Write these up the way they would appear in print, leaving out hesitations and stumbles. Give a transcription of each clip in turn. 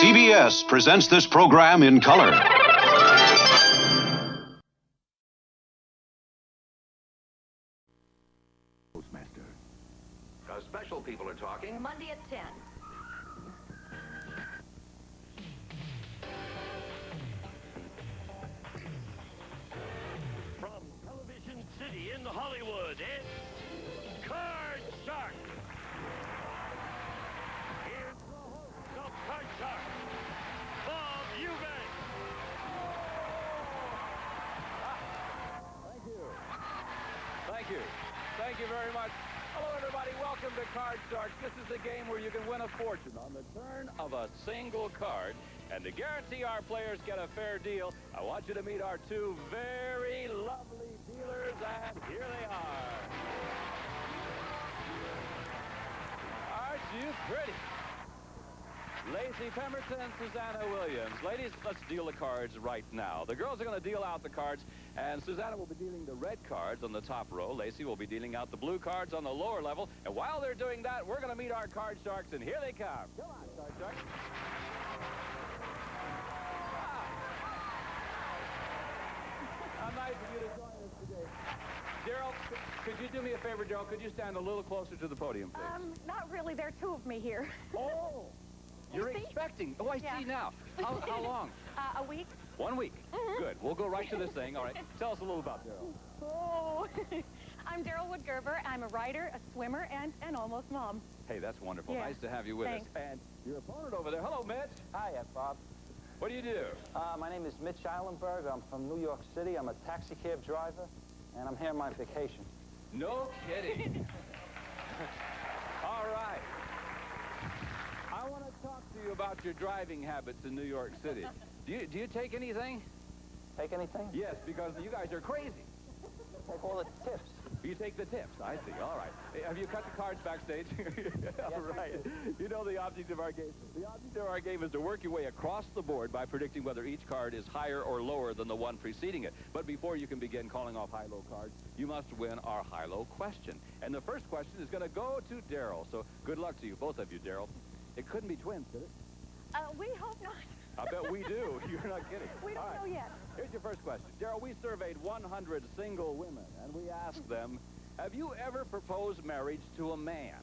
CBS presents this program in color. Postmaster. Special people are talking. Monday at 10. From Television City in Hollywood, it's Card Shark. Here's the host of Card Shark, Bob Eubank. Thank you. Thank you. Thank you very much. Hello, everybody. Welcome to Card Sharks. This is the game where you can win a fortune on the turn of a single card. And to guarantee our players get a fair deal, I want you to meet our two very lovely dealers, and here they are. Aren't you pretty? Lacey Pemberton and Susanna Williams. Ladies, let's deal the cards right now. The girls are going to deal out the cards, and Susanna will be dealing the red cards on the top row. Lacey will be dealing out the blue cards on the lower level. And while they're doing that, we're going to meet our Card Sharks, and here they come. Come on, Card Sharks. How nice of you to join us today. Darryl, could you do me a favor, Darryl? Could you stand a little closer to the podium, please? Not really. There are two of me here. Oh! You're see? expecting. Oh, I see now. How long? A week. 1 week. Mm-hmm. Good. We'll go right to this thing. All right. Tell us a little about Darryl. Oh, I'm Darryl Woodgerber. I'm a writer, a swimmer, and an almost mom. Hey, that's wonderful. Yeah. Nice to have you with Thanks. us. And your opponent over there. Hello, Mitch. Hi, Bob. What do you do? My name is Mitch Eilenberg. I'm from New York City. I'm a taxi cab driver, and I'm here on my vacation. No kidding. All right. I want to talk to you about your driving habits in New York City. Do you take anything? Take anything? Yes, because you guys are crazy. Take all the tips. You take the tips. I see. All right. Hey, have you cut the cards backstage? All right. You know the object of our game. The object of our game is to work your way across the board by predicting whether each card is higher or lower than the one preceding it. But before you can begin calling off high-low cards, you must win our high-low question. And the first question is going to go to Darryl. So good luck to you, both of you, Darryl. It couldn't be twins, could it? We hope not. I bet we do. You're not kidding. We don't know yet. Here's your first question. Darryl, we surveyed 100 single women, and we asked them, have you ever proposed marriage to a man?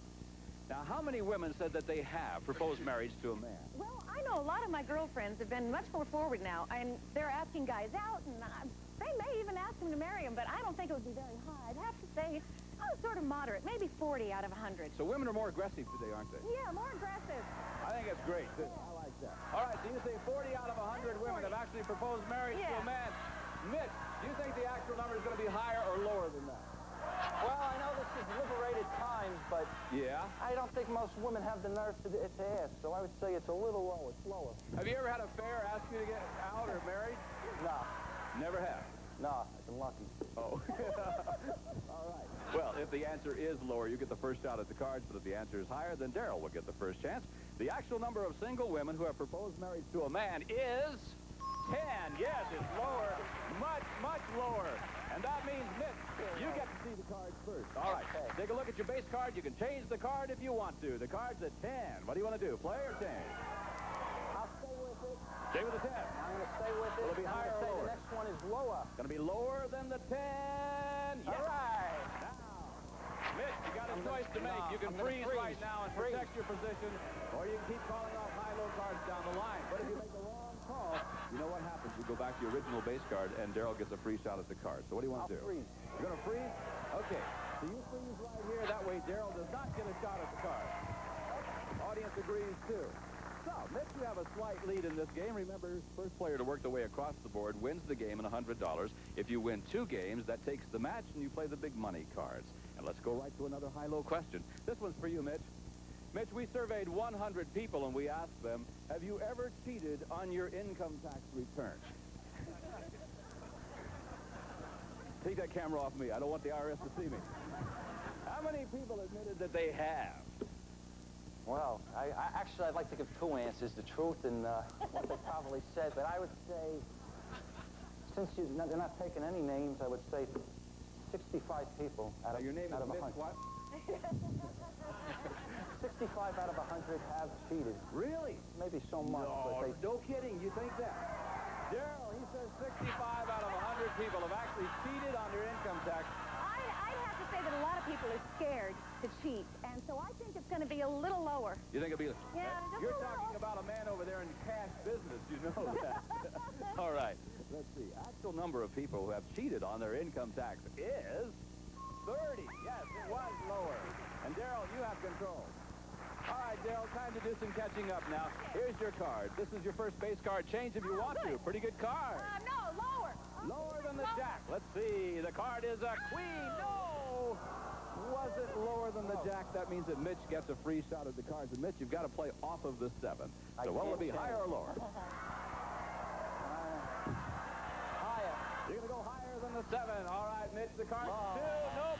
Now, how many women said that they have proposed marriage to a man? Well, I know a lot of my girlfriends have been much more forward now, and they're asking guys out, and they may even ask them to marry them, but I don't think it would be very high. I'd have to say, sort of moderate, maybe 40 out of 100. So women are more aggressive today, aren't they? Yeah, more aggressive. I think it's great. Good. I like that. All right, so you say 40 out of 100 women have actually proposed marriage to a man. Mitch, do you think the actual number is going to be higher or lower than that? Well, I know this is liberated times, but Yeah? I don't think most women have the nerve to ask, so I would say it's a little low. It's lower. Have you ever had a fair ask you to get out or married? No. Never have. No, I've been lucky. Oh. All right. Well, if the answer is lower, you get the first shot at the cards, but if the answer is higher, then Darryl will get the first chance. The actual number of single women who have proposed marriage to a man is 10. Yes, it's lower. Much, much lower. And that means, Mitch, you get to see the cards first. All right. Okay. Take a look at your base card. You can change the card if you want to. The card's at 10. What do you want to do, play or change? I'll stay with it. Stay with the 10. I'm going to stay with it. Will it be I'm higher gonna or say lower? the next one is lower. Going to be lower than the 10. Yes. All right. Now, Mitch, you got a choice to make. No, You can I'm gonna freeze right now and protect your position, or you can keep calling off high-low cards down the line. But if you make the wrong call, you know what happens. You go back to your original base card, and Darryl gets a free shot at the card. So what do you want to do? I'll freeze. You're going to freeze? Okay. So you freeze right here. That way Darryl does not get a shot at the card. Audience agrees, too. So, Mitch, you have a slight lead in this game. Remember, first player to work their way across the board wins the game and $100. If you win 2 games, that takes the match, and you play the big money cards. And let's go right to another high-low question. This one's for you, Mitch. Mitch, we surveyed 100 people, and we asked them, have you ever cheated on your income tax return? Take that camera off me. I don't want the IRS to see me. How many people admitted that they have? Well, actually, I'd like to give 2 answers, the truth and what they probably said. But I would say, since they're not taking any names, I would say 65 people out of, Your name out is of Mitch 100. what? 65 out of 100 have cheated. Really? Maybe so much, No, but they... no kidding. You think that? Darryl, he says 65 out of 100 people have actually cheated on their income tax. I'd have to say that a lot of people are scared to cheat, and so I think it's going to be a little lower. You think it'll be... Yeah, just You're a little. talking about a man over there in cash business. You know that. All right. Let's see. Actual number of people who have cheated on their income tax is 30. Yes, it was lower. And Darryl, you have control. All right, Darryl, time to do some catching up now. Here's your card. This is your first base card. Change if you want to. Pretty good card. No, lower. Lower than the jack. Let's see. The card is a queen. No! Was it lower than the jack? That means that Mitch gets a free shot at the cards. And Mitch, you've got to play off of the 7. So what will it be, higher or lower? Higher. You're going to go higher than the 7. All right, Mitch, the card is 2. Nope.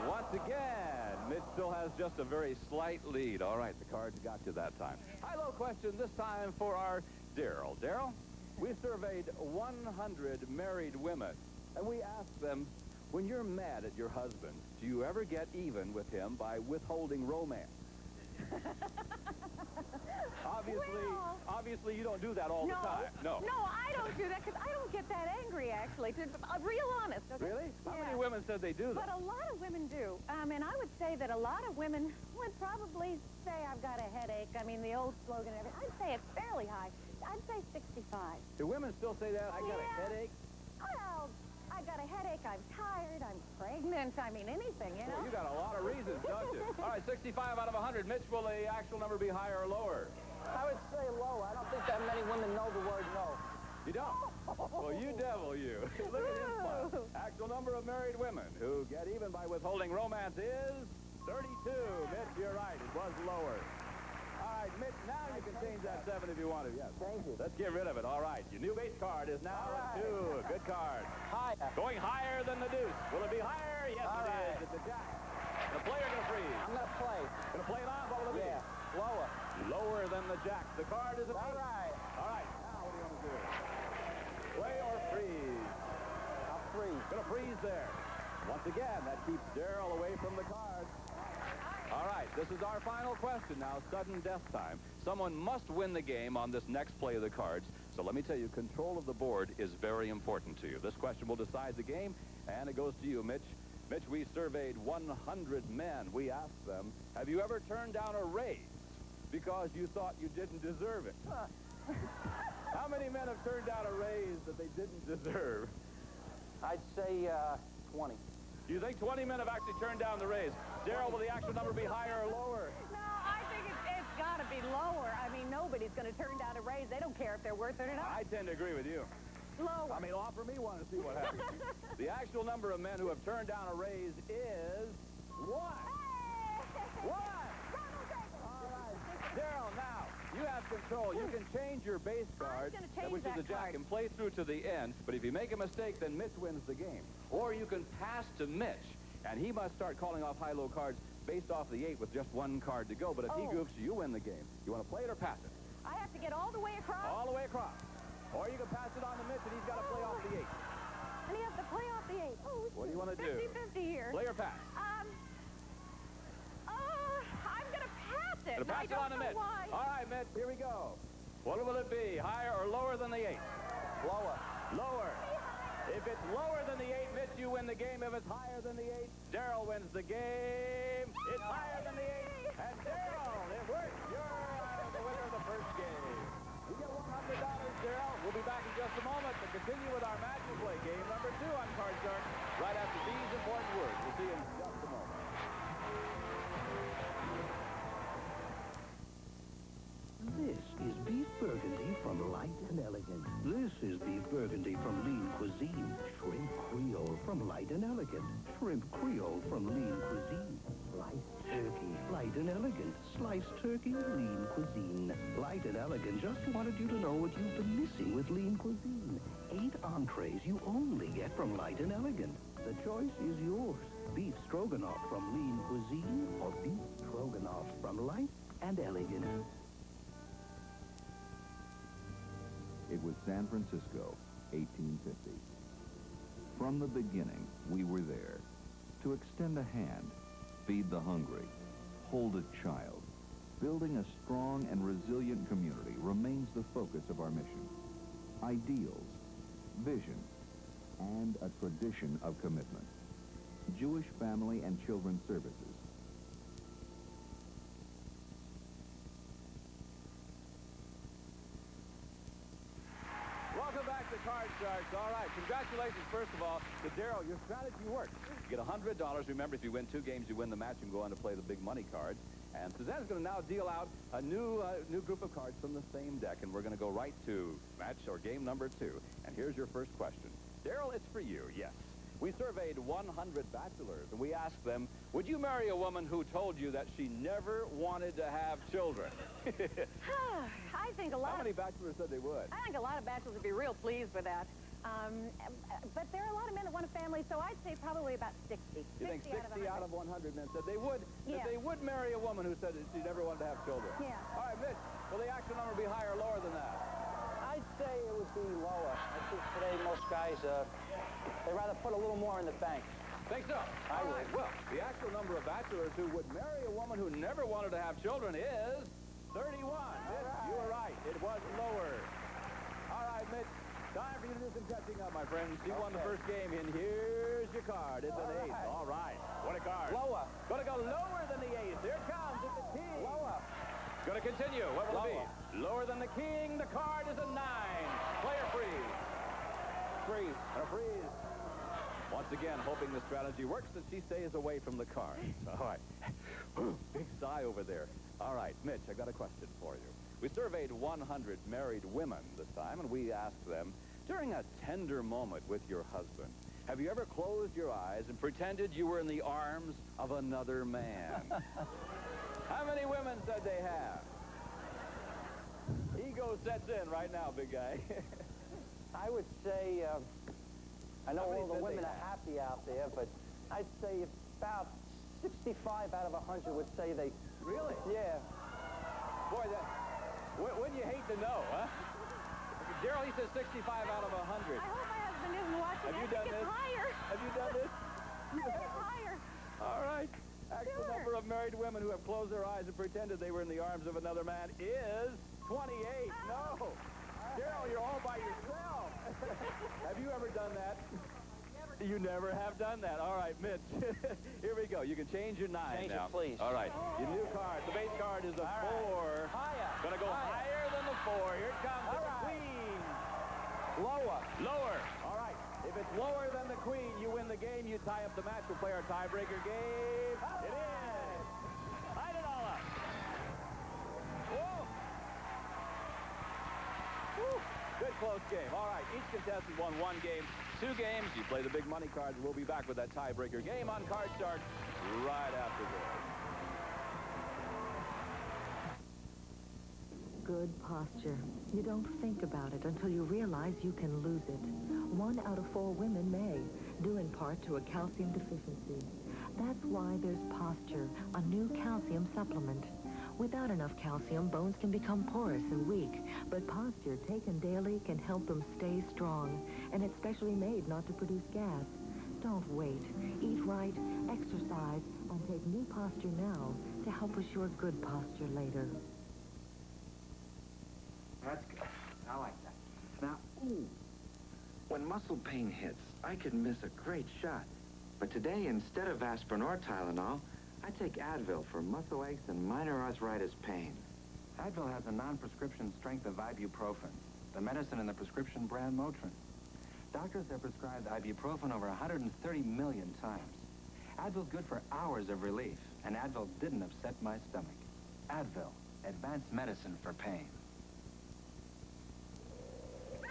Once again, Mitch still has just a very slight lead. All right, the cards got you that time. High-low question this time for our Darryl. Darryl, we surveyed 100 married women, and we asked them, when you're mad at your husband, do you ever get even with him by withholding romance? Obviously, you don't do that all the time. No, I don't do that because I don't get that angry, actually. To be real honest. Okay? Really? How Yeah. many women said they do that? But a lot of women do. And I would say that a lot of women would probably say, I've got a headache. I mean, the old slogan and everything. I'd say it's fairly high. I'd say 65. Do women still say that? I got a headache? Well, I got a headache. I'm tired. I'm pregnant. I mean, anything, you know? Well, you got a lot of reasons, don't you? All right, 65 out of 100. Mitch, will the actual number be higher or lower? I would say low. I don't think that many women know the word no. You don't? Well, you devil, you. Look at him smile. Actual number of married women who get even by withholding romance is 32. Mitch, you're right. It was lower. All right, Mitch, now you can change that 7 if you want to. Yes. Thank you. Let's get rid of it. All right. Your new base card is now a 2. Good card. Higher. Going higher than the deuce. Will it be higher? Yes, All it right. is. It's a jack. The player to freeze. I'm going to play. Going to play it on? What will it be? Yeah. Lower. Lower than the jack. The card is a 8. All right. All right. Now what do you want to do? Play or freeze? I'll freeze. Going to freeze there. Once again, that keeps Darryl away from the cards. All right, this is our final question now, sudden death time. Someone must win the game on this next play of the cards. So let me tell you, control of the board is very important to you. This question will decide the game, and it goes to you, Mitch. Mitch, we surveyed 100 men. We asked them, have you ever turned down a raise because you thought you didn't deserve it? How many men have turned down a raise that they didn't deserve? I'd say 20. Do you think 20 men have actually turned down the raise? Darryl, will the actual number be higher or lower? No, I think it's got to be lower. I mean, nobody's going to turn down a raise. They don't care if they're worth it or not. I tend to agree with you. Lower. I mean, offer me one and see what happens. The actual number of men who have turned down a raise is 1. 1. All right. Darryl, now, you have control. You can change your base card, gonna change which is that a jack, card. and play through to the end. But if you make a mistake, then Mitch wins the game. Or you can pass to Mitch, and he must start calling off high-low cards based off the 8 with just 1 card to go. But if he goofs, you win the game. You want to play it or pass it? I have to get all the way across? All the way across. Or you can pass it on to Mitch, and he's got to play off the 8. And he has to play off the 8. Oh, What do you want to do? 50-50 here. Play or pass? I'm going to pass it. Gonna pass it on to Mitch. Why. All right, Mitch, here we go. What will it be, higher or lower than the 8? Lower. Lower. If it's lower than the 8, Mitch, you win the game. If it's higher than the 8, Darryl wins the game. It's higher than the 8. And Darryl, it worked. You're the winner of the first game. You get $100, Darryl. We'll be back in just a moment to continue with our match and play game number 2 on Card Shark right after these important words. We'll see you in just a moment. This is beef burgundy from Light and Elegant. This is beef burgundy from Lean Cuisine. Shrimp Creole from Light and Elegant. Shrimp Creole from Lean Cuisine. Sliced turkey, Light and Elegant. Sliced turkey, Lean Cuisine. Light and Elegant just wanted you to know what you've been missing with Lean Cuisine. 8 entrees you only get from Light and Elegant. The choice is yours. Beef stroganoff from Lean Cuisine or beef stroganoff from Light and Elegant. It was San Francisco, 1850. From the beginning, we were there to extend a hand, feed the hungry, hold a child. Building a strong and resilient community remains the focus of our mission. Ideals, vision, and a tradition of commitment. Jewish Family and Children's Services. Welcome back to Card Sharks. All right, congratulations, first of all, to Darryl. Your strategy worked. You get $100. Remember, if you win 2 games, you win the match and go on to play the big money cards. And Suzanne's going to now deal out a new group of cards from the same deck, and we're going to go right to match or game number 2. And here's your first question. Darryl, it's for you, yes. We surveyed 100 bachelors, and we asked them, would you marry a woman who told you that she never wanted to have children? I think a lot. How many bachelors said they would? I think a lot of bachelors would be real pleased with that. But there are a lot of men that want a family, so I'd say probably about 60. You think 60 out of 100 men said they would? Yeah. That they would marry a woman who said that she never wanted to have children? Yeah. All right, Mitch, will the actual number be higher or lower than that? I'd say it would be lower. I think today most guys, they rather put a little more in the bank. Think so? I All would. right. Well, the actual number of bachelors who would marry a woman who never wanted to have children is 31. Mitch, you were right. It was lower. All right, Mitch. Time for you to do some catching up, my friends. You won the first game, and here's your card. It's an ace. All right. What a card. Lower. Gonna go lower than the ace. Here it comes. It's a king. Lower. Gonna continue. What will it Lower. be? Lower than the king. The card is a 9. Player freeze. Freeze. And a freeze. Once again, hoping the strategy works, that she stays away from the cards. All right. Big sigh over there. All right, Mitch, I got a question for you. We surveyed 100 married women this time, and we asked them, during a tender moment with your husband, have you ever closed your eyes and pretended you were in the arms of another man? How many women said they have? Ego sets in right now, big guy. I would say, I know How many all the said women they are have? happy out there, but I'd say about 65 out of 100 would say they... Really? Yeah. Boy, wouldn't you hate to know, huh? Darryl, he says 65 out of 100. I hope my husband isn't watching. Have you I done think this? it's higher. Have you done this? I think it's higher. All right. Actual Sure. number of married women who have closed their eyes and pretended they were in the arms of another man is 28. No. Darryl, you're all by yourself. Have you ever done that? You never have done that. All right, Mitch. Here we go. You can change your 9 Change it, now. please. All right. Your new card. The base card is a 4. Higher. Gonna go higher than the 4. Here it comes. All The right. queen. Lower. Lower. All right. If it's lower than the queen, you win the game. You tie up the match. We'll play our tiebreaker game. It is. Hide it all up. Whoa. Woo. Good close game. All right. Each contestant won 1 game. 2 games. You play the big money cards. We'll be back with that tiebreaker game on Card Shark right after this. Good posture. You don't think about it until you realize you can lose it. 1 out of 4 women may, due in part to a calcium deficiency. That's why there's Posture, a new calcium supplement. Without enough calcium, bones can become porous and weak, but Posture, taken daily, can help them stay strong. And it's specially made not to produce gas. Don't wait. Eat right, exercise, and take new Posture now to help assure good posture later. That's good. I like that. Now, when muscle pain hits, I could miss a great shot. But today, instead of aspirin or Tylenol, I take Advil for muscle aches and minor arthritis pain. Advil has a non-prescription strength of ibuprofen, the medicine in the prescription brand Motrin. Doctors have prescribed ibuprofen over 130 million times. Advil's good for hours of relief, and Advil didn't upset my stomach. Advil, advanced medicine for pain.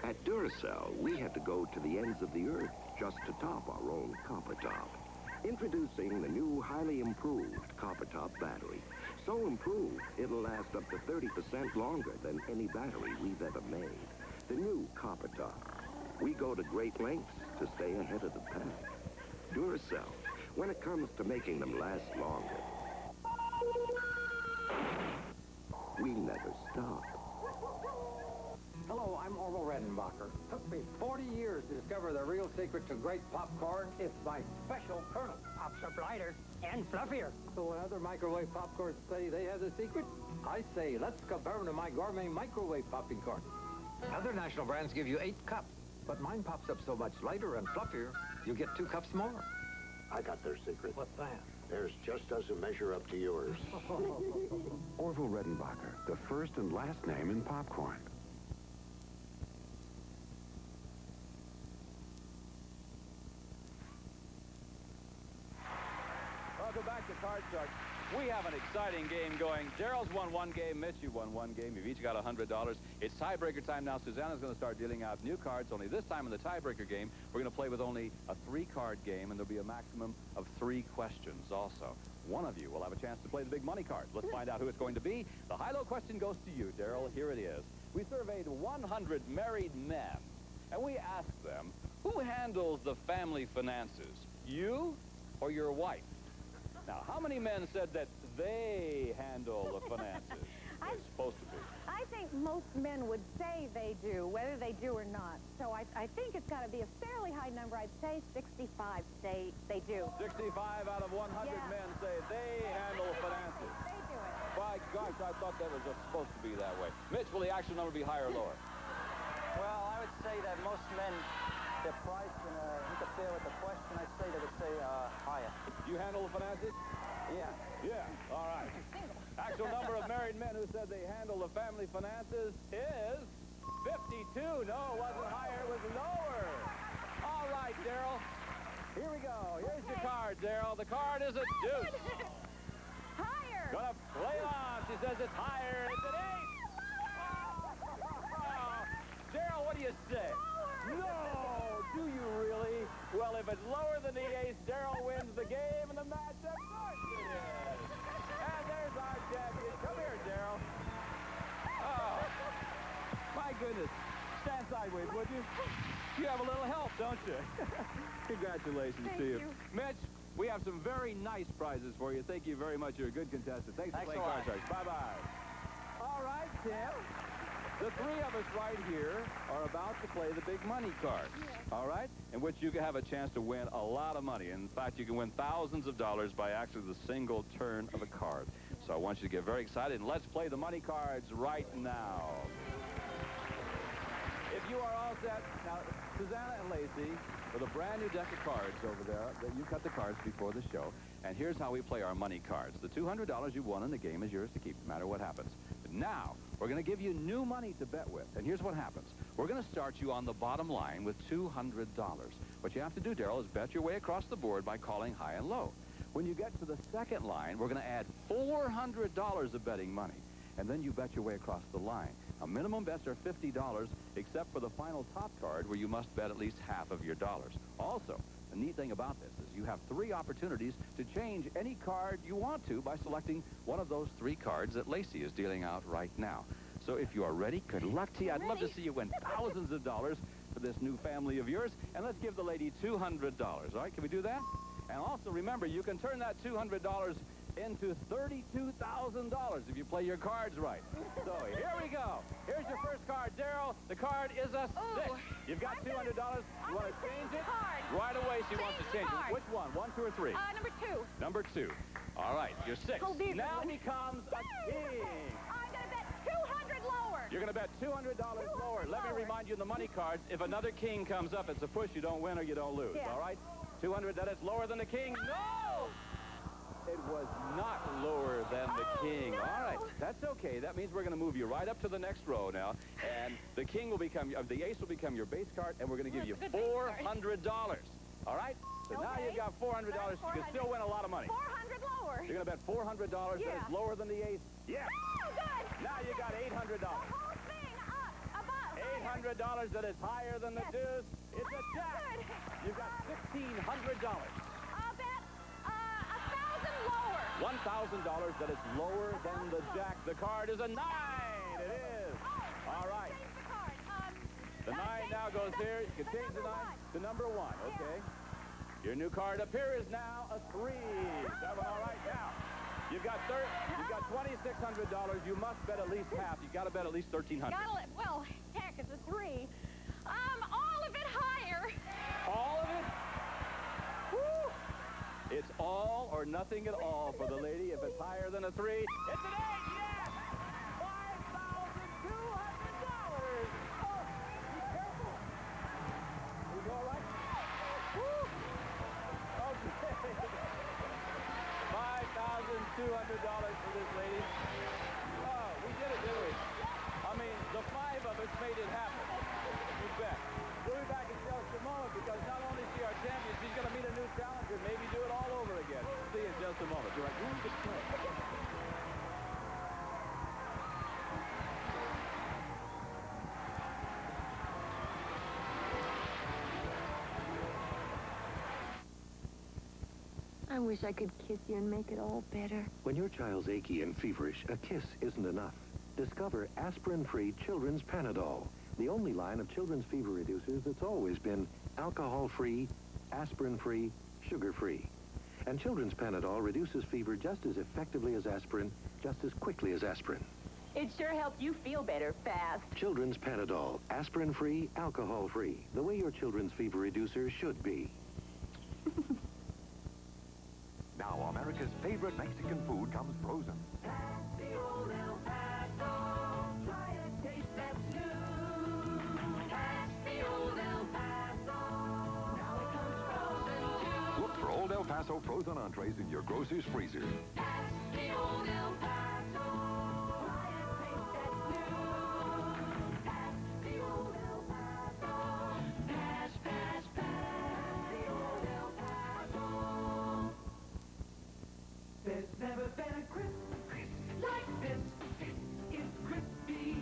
At Duracell, we had to go to the ends of the earth just to top our own Copper Top. Introducing the new, highly improved Copper Top battery. So improved, it'll last up to 30% longer than any battery we've ever made. The new Copper Top. We go to great lengths to stay ahead of the pack. Duracell, when it comes to making them last longer, we never stop. Hello, I'm Orville Redenbacher. Took me 40 years to discover the real secret to great popcorn. It's my special kernel. pops up lighter and fluffier. So when other microwave popcorns say they have the secret, I say, let's compare them to my gourmet microwave popping corn. Other national brands give you 8 cups, but mine pops up so much lighter and fluffier, you get 2 cups more. I got their secret. What's that? Theirs just doesn't measure up to yours. Orville Redenbacher, the first and last name in popcorn. Welcome back to Card Shark. We have an exciting game going. Darryl's won 1 game. Mitch, you won 1 game. You've each got $100. It's tiebreaker time now. Susanna's going to start dealing out new cards. Only this time in the tiebreaker game, we're going to play with only a 3-card game, and there'll be a maximum of 3 questions also. One of you will have a chance to play the big money card. Let's find out who it's going to be. The high-low question goes to you, Darryl. Here it is. We surveyed 100 married men, and we asked them, who handles the family finances, you or your wife? Now, how many men said that they handle the finances? It's supposed to be. I think most men would say they do, whether they do or not. So I think it's got to be a fairly high number. I'd say 65 say they do. 65 out of 100 men say they handle the finances. They do it. By gosh, I thought that was just supposed to be that way. Mitch, will the actual number be higher or lower? Well, I would say that most men, their pride can interfere with the question. I'd say they would say higher. You handle the finances? Yeah. Yeah, all right. Actual number of married men who said they handle the family finances is 52. No, it wasn't higher, it was lower. All right, Darryl. Here we go. Here's your card, Darryl. The card is a deuce. Higher. Gonna play it on. She says it's higher. It's an 8. Darryl, what do you say? No, do you really? Well, if it's lower than the ace, Darryl wins the game and the match. Of course it is. And there's our champion. Come here, Darryl. Oh, my goodness. Stand sideways, would you? You have a little help, don't you? Congratulations to you. Mitch, we have some very nice prizes for you. Thank you very much. You're a good contestant. Thanks for playing Card Sharks. Bye-bye. All right, Tim. The 3 of us right here are about to play the big money card, all right, in which you can have a chance to win a lot of money. In fact, you can win thousands of dollars by actually the single turn of a card. So I want you to get very excited, and let's play the money cards right now. If you are all set, now, Susanna and Lacey, with a brand new deck of cards over there, that you cut the cards before the show, and here's how we play our money cards. The $200 you won in the game is yours to keep, no matter what happens. But now, we're going to give you new money to bet with. And here's what happens. We're going to start you on the bottom line with $200. What you have to do, Darryl, is bet your way across the board by calling high and low. When you get to the second line, we're going to add $400 of betting money. And then you bet your way across the line. Now, minimum bets are $50, except for the final top card, where you must bet at least half of your dollars. Also, the neat thing about this is you have 3 opportunities to change any card you want to by selecting one of those 3 cards that Lacey is dealing out right now. So if you are ready, good luck to you. I'd love to see you win thousands of dollars for this new family of yours. And let's give the lady $200, all right? Can we do that? And also, remember, you can turn that $200 into $32,000 if you play your cards right. So here we go. Here's your first card, Darryl. The card is a 6. You've got $200. You want to change it? Right away, she wants to change it. Which one? 1, 2, or 3? Number 2. Number 2. All right, your 6 now becomes a king. I'm going to bet 200 lower. You're going to bet $200 lower. Let me remind you in the money cards, if another king comes up, it's a push. You don't win or you don't lose. Yeah. All right? 200, that is lower than the king. No! It was not lower than the king. No. All right, that's okay. That means we're going to move you right up to the next row now, and the king will become, the ace will become your base card, and we're going to give you $400. All right? So now you've got $400. You can still win a lot of money. 400 lower. You're going to bet $400. Yeah. That is lower than the ace. Yes. Oh, good. Now you got $800. The whole thing up, above. $800 that is higher than the deuce. It's a jack. Good. You've got $1,600. I'll bet 1,000 lower. $1,000 that is lower than the jack. The card is a 9. It is. All right. Change the card. The 9 now goes here. You can change the 9 to number 1. Okay. Your new card up here is now a 3. That one all right now. You've got $2,600. You must bet at least half. You've got to bet at least $1,300. Well, heck, it's a 3. All of it higher. All of it? Woo! It's It's all or nothing at all for the lady. If it's higher than a 3, it's an 8. Yes! $5,200. Oh, be careful. You all right? Woo! Okay. $5,200 for this lady. Oh, we did it, didn't we? I mean, the 5 of us made it happen. You bet. We'll be back in just a moment because not only is she our champion, she's going to meet a new challenger, maybe do it all over again. See you in just a moment. You're like, who's the play? I wish I could kiss you and make it all better. When your child's achy and feverish, a kiss isn't enough. Discover aspirin-free Children's Panadol, the only line of children's fever reducers that's always been alcohol-free, aspirin-free, sugar-free. And Children's Panadol reduces fever just as effectively as aspirin, just as quickly as aspirin. It sure helps you feel better fast. Children's Panadol, aspirin-free, alcohol-free, the way your children's fever reducer should be. Now, America's favorite Mexican food comes frozen. The old El Paso, try a taste that's new. That's the old El Paso, now it comes frozen too. Look for Old El Paso frozen entrees in your grocer's freezer. That's the old El Paso, try a taste that's new. That's the old El Paso, pass, pass, pass, the old El Paso. There's never been a crisp like this. It's crispy,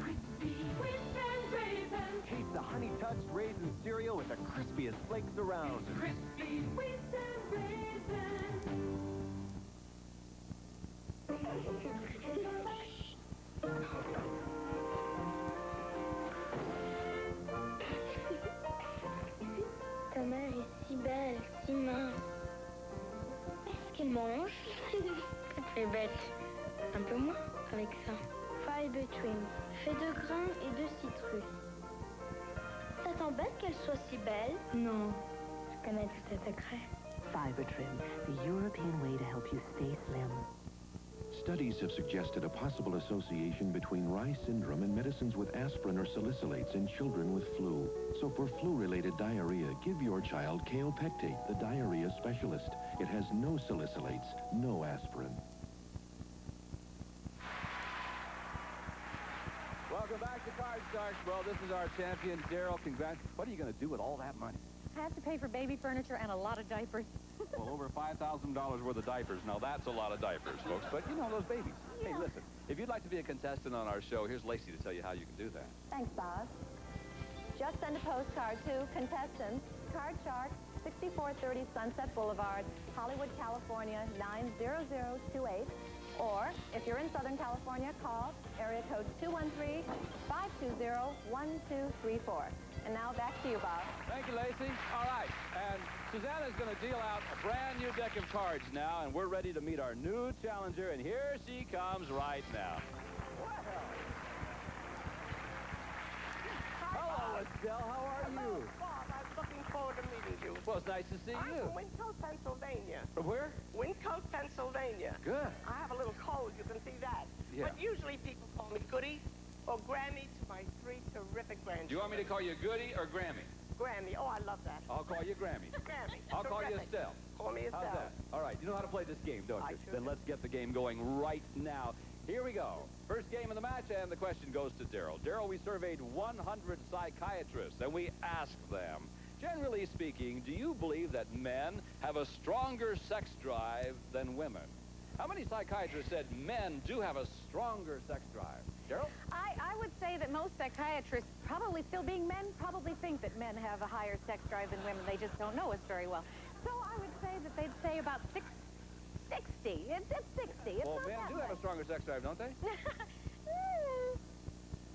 wheat and raisin. Taste the honey-touched raisin cereal with the crispiest flakes around. It's crispy, wheat and raisin. Ta mère est si belle, si mince. Est-ce qu'elle mange? Elle est bête. Un peu moins avec ça. Fiber trim, fait de grains et de citrus. Ça t'embête qu'elle soit si belle? Non, je connais tous ses secrets. Fiber Trim, the European way to help you stay slim. Studies have suggested a possible association between Rye syndrome and medicines with aspirin or salicylates in children with flu. So for flu-related diarrhea, give your child Kale Pectate, the diarrhea specialist. It has no salicylates, no aspirin. Welcome back to Card Sharks. Well, this is our champion, Darryl. Congrats. What are you going to do with all that money? I have to pay for baby furniture and a lot of diapers. Well, over $5,000 worth of diapers. Now, that's a lot of diapers, folks. But, you know, those babies. Yeah. Hey, listen, if you'd like to be a contestant on our show, here's Lacey to tell you how you can do that. Thanks, Bob. Just send a postcard to contestants, Card Sharks, 6430 Sunset Boulevard, Hollywood, California, 90028. Or, if you're in Southern California, call area code 213-520-1234. And now back to you, Bob. Thank you, Lacey. All right, and Susanna's going to deal out a brand new deck of cards now, and we're ready to meet our new challenger, and here she comes right now. Hello, Estelle. How are you? Bob, I was looking forward to meeting you. Well, it's nice to see I'm you. from Windcote, Pennsylvania. From where? Windcote, Pennsylvania. Good. I have a little cold, you can see that. Yeah. But usually people call me Goody or Grammy to my 3 terrific grandchildren. Do you want me to call you Goody or Grammy? Grammy. Oh, I love that. I'll call you Grammy. Grammy. I'll call you Terrific. Estelle. Call me Estelle. How's that? All right, you know how to play this game, don't you? I sure Then do. let's get the game going right now. Here we go. First game of the match, and the question goes to Darryl. Darryl, we surveyed 100 psychiatrists, and we asked them, generally speaking, do you believe that men have a stronger sex drive than women? How many psychiatrists said men do have a stronger sex drive? Darryl? I would say that most psychiatrists, probably still being men, probably think that men have a higher sex drive than women. They just don't know us very well. So I would say that they'd say about 60. It's 60. It's Well, not men that do have a much. stronger sex drive, don't they?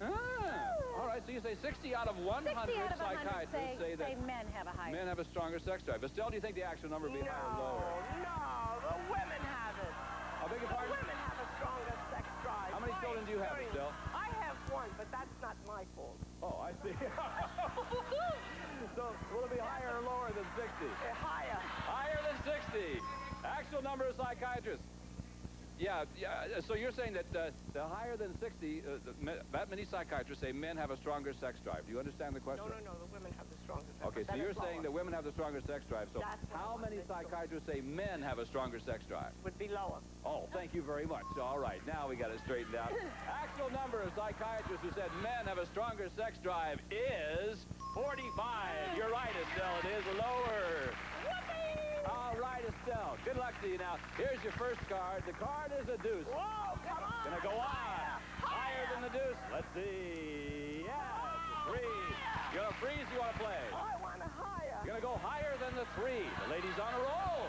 All right, so you say 60 out of 100 60 out of 100 psychiatrists say that men have a higher. men have a stronger sex drive. Estelle, do you think the actual number would be higher or lower? No, the women have it. I beg your The pardon? women have a stronger sex drive. How many My children do you have, experience- Estelle? I have one, but that's not my fault. Oh, I see. So will it be higher or lower than 60? Higher. Higher than 60. Actually, Actual number of psychiatrists. Yeah. So you're saying that the higher than 60, that many psychiatrists say men have a stronger sex drive. Do you understand the question? No, the women have the stronger sex drive. Okay, so you're saying that women have the stronger sex drive. So how many psychiatrists say men have a stronger sex drive? Would be lower. Oh, thank you very much. All right, now we got it straightened out. Actual number of psychiatrists who said men have a stronger sex drive is 45. You're right, Estelle. It is lower. All right, Estelle. Good luck to you now. Here's your first card. The card is a deuce. Whoa, come on. Gonna go on. Higher than the deuce. Let's see. Yes, the 3. You gonna freeze? You wanna play? I want a higher. You're gonna go higher than the 3. The lady's on a roll.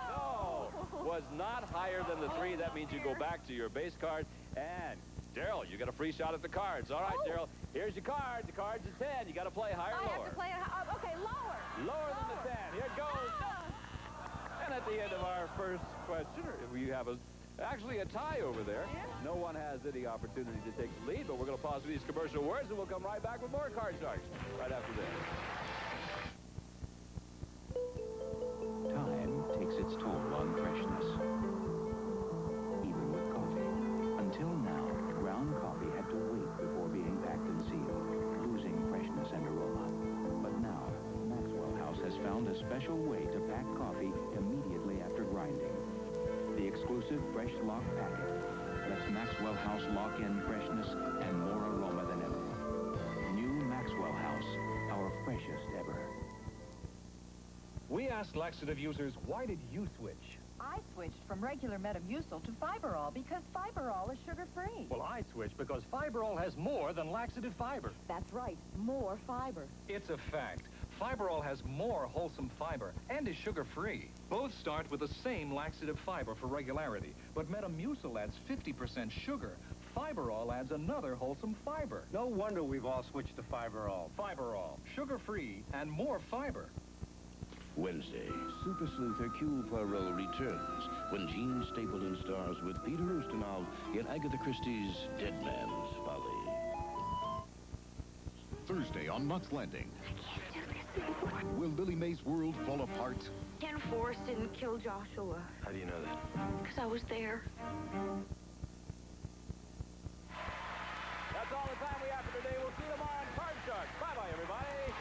No, was not higher than the 3. That means you go back to your base card. And Darryl, you got a free shot at the cards. All right, Darryl. Here's your card. The card's a 10. You got to play higher or lower. I have to play it. Okay, lower. Lower than the 10. Here it goes. And at the end of our first question, we have actually a tie over there. No one has any opportunity to take the lead, but we're going to pause for these commercial words, and we'll come right back with more Card Sharks right after this. Time takes its toll on freshness. Even with coffee. Until now, ground coffee had to wait before being packed and sealed, losing freshness and aroma. But now, Maxwell House has found a special way to pack coffee immediately after grinding. The exclusive Fresh Lock packet lets Maxwell House lock in freshness and more aroma than ever. New Maxwell House, our freshest ever. We asked laxative users, why did you switch? I switched from regular Metamucil to Fiberall because Fiberall is sugar-free. Well, I switched because Fiberall has more than laxative fiber. That's right, more fiber. It's a fact. Fiberall has more wholesome fiber and is sugar-free. Both start with the same laxative fiber for regularity, but Metamucil adds 50% sugar. Fiberall adds another wholesome fiber. No wonder we've all switched to Fiberall. Fiberall, sugar-free and more fiber. Wednesday, Super Sleuth Hercule Poirot returns when Gene Stapleton stars with Peter Ustinov in Agatha Christie's Dead Man's Folly. Thursday on Knots Landing. Will Billy May's world fall apart? Ken Forrest didn't kill Joshua. How do you know that? Because I was there. That's all the time we have for today. We'll see you tomorrow on Card Sharks. Bye-bye, everybody.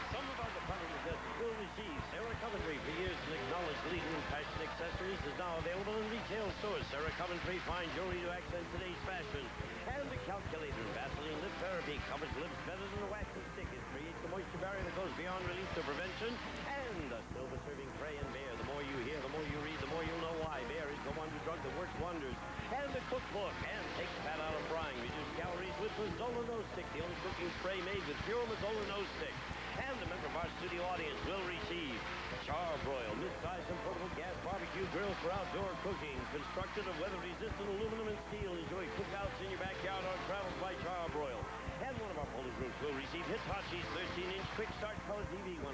Some of our department guests will receive Sarah Coventry for years and acknowledged leading in fashion accessories is now available in retail stores. Sarah Coventry, fine jewelry to accent today's fashion. And the calculator, Vaseline Lip Therapy, covers lips better than a wax and stick. It creates a moisture barrier that goes beyond release to prevention. And a silver serving Prey and Bear. The more you hear, the more you read, the more you'll know why. Bear is the wonder drug that works wonders. And the cookbook, and takes fat out of frying. Reduce calories with Mazzola Nose Stick, the only cooking spray made with pure Mazzola Nose Stick. And a member of our studio audience will receive Charbroil, mid-size and portable gas barbecue grill for outdoor cooking. Constructed of weather-resistant aluminum and steel. Enjoy cookouts in your backyard on travels by Charbroil. And one of our Polish groups will receive Hitachi's 13-inch quick start color TV, 100%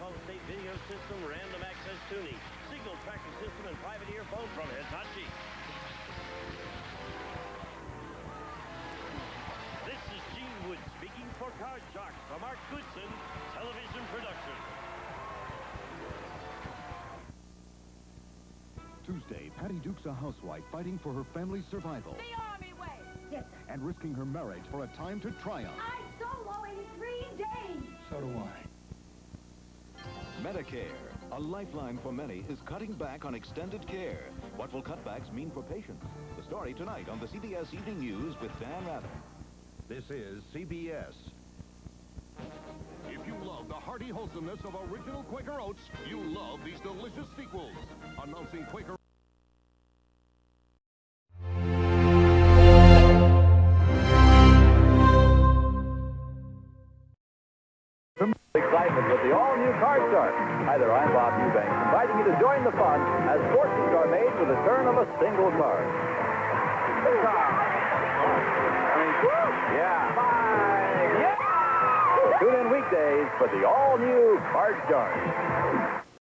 solid-state video system, random access tuning, signal tracking system, and private earphone from Hitachi. This is Gene Wood speaking for Card Sharks from Mark Goodson Television Production. Tuesday, Patty Duke's a housewife fighting for her family's survival The Army way. Yes, sir. and risking her marriage for a time to triumph. I'm solo in 3 days. So do I. Medicare, a lifeline for many, is cutting back on extended care. What will cutbacks mean for patients? The story tonight on the CBS Evening News with Dan Rather. This is CBS. If you love the hearty wholesomeness of original Quaker Oats, you'll love these delicious sequels. Announcing Quaker Excitement with the all-new Card Shark. Hi there, I'm Bob Eubanks, inviting you to join the fun as fortunes are made with the turn of a single card. Yeah. 5. Yeah. Tune in weekdays for the all-new Card Shark.